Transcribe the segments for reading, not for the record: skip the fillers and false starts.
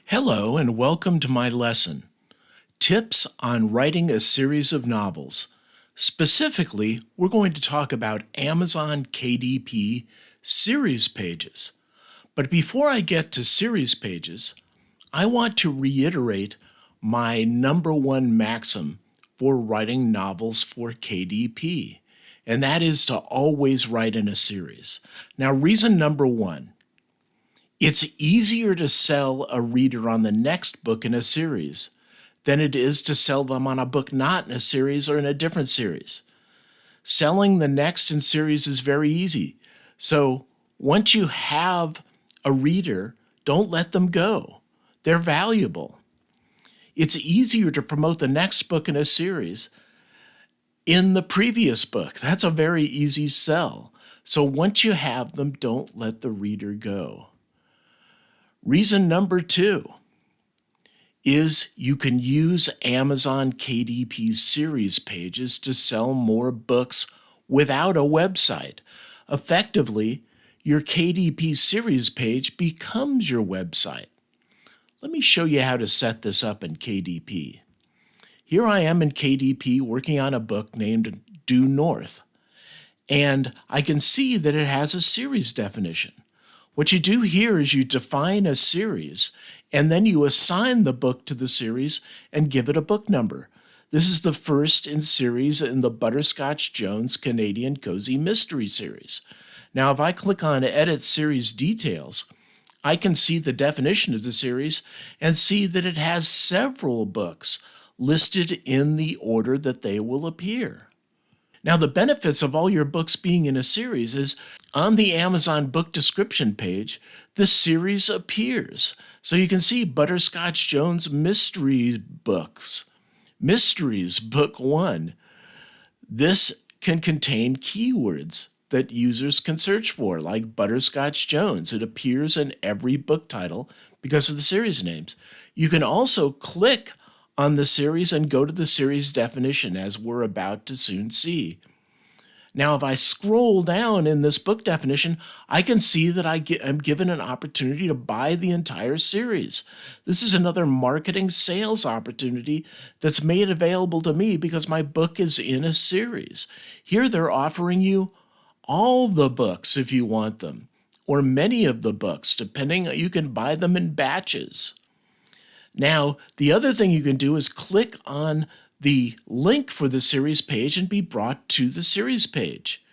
Hello and welcome to my lesson, Tips on Writing a Series of Novels. Specifically, we're going to talk about Amazon KDP series pages. But before I get to series pages, I want to reiterate my number one maxim for writing novels for KDP, and that is to always write in a series. Now, reason number one, it's easier to sell a reader on the next book in a series than it is to sell them on a book not in a series or in a different series. Selling the next in series is very easy. So once you have a reader, don't let them go. They're valuable. It's easier to promote the next book in a series in the previous book. That's a very easy sell. So once you have them, don't let the reader go. Reason number two is you can use Amazon KDP series pages to sell more books without a website. Effectively, your KDP series page becomes your website. Let me show you how to set this up in KDP. Here I am in KDP working on a book named Due North, and I can see that it has a series definition. What you do here is you define a series, and then you assign the book to the series and give it a book number. This is the first in series in the Butterscotch Jones Canadian Cozy Mystery series. Now, if I click on Edit Series Details, I can see the definition of the series and see that it has several books listed in the order that they will appear. Now, the benefits of all your books being in a series is on the Amazon book description page, the series appears. So you can see Butterscotch Jones Mystery Books. Mysteries, Book 1. This can contain keywords that users can search for, like Butterscotch Jones. It appears in every book title because of the series names. You can also click on the series and go to the series definition, as we're about to soon see. Now, if I scroll down in this book definition, I can see that I'm given an opportunity to buy the entire series. This is another marketing sales opportunity that's made available to me because my book is in a series. Here they're offering you all the books if you want them, or many of the books, depending. You can buy them in batches. Now, the other thing you can do is click on the link for the series page and be brought to the series page.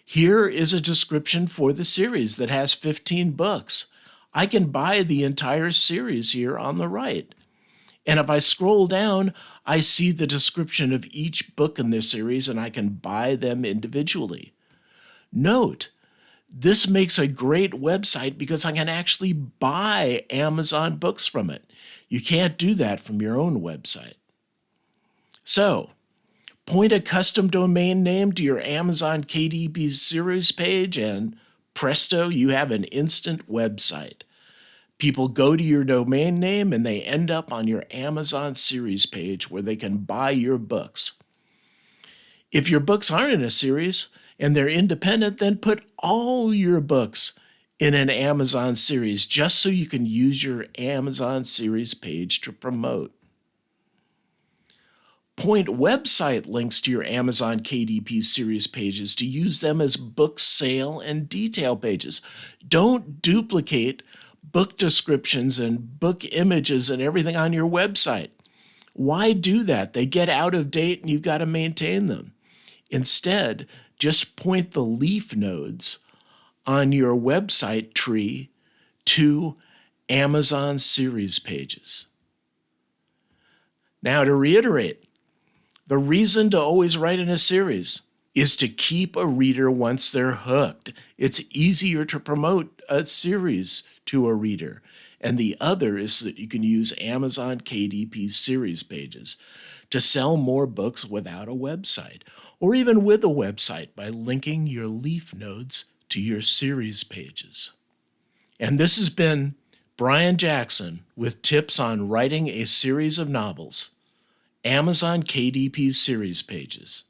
Here is a description for the series that has 15 books. I can buy the entire series here on the right. And if I scroll down, I see the description of each book in this series, and I can buy them individually. Note, this makes a great website because I can actually buy Amazon books from it. You can't do that from your own website. So, point a custom domain name to your Amazon KDP series page, and presto, you have an instant website. People go to your domain name and they end up on your Amazon series page where they can buy your books. If your books aren't in a series and they're independent, then put all your books in an Amazon series just so you can use your Amazon series page to promote. Point website links to your Amazon KDP series pages to use them as book sale and detail pages. Don't duplicate book descriptions and book images and everything on your website. Why do that? They get out of date and you've got to maintain them. Instead, just point the leaf nodes on your website tree to Amazon series pages. Now, to reiterate, the reason to always write in a series is to keep a reader once they're hooked. It's easier to promote a series to a reader. And the other is that you can use Amazon KDP series pages to sell more books without a website, or even with a website by linking your leaf nodes to your series pages. And this has been Brian Jackson with tips on writing a series of novels. Amazon KDP series pages.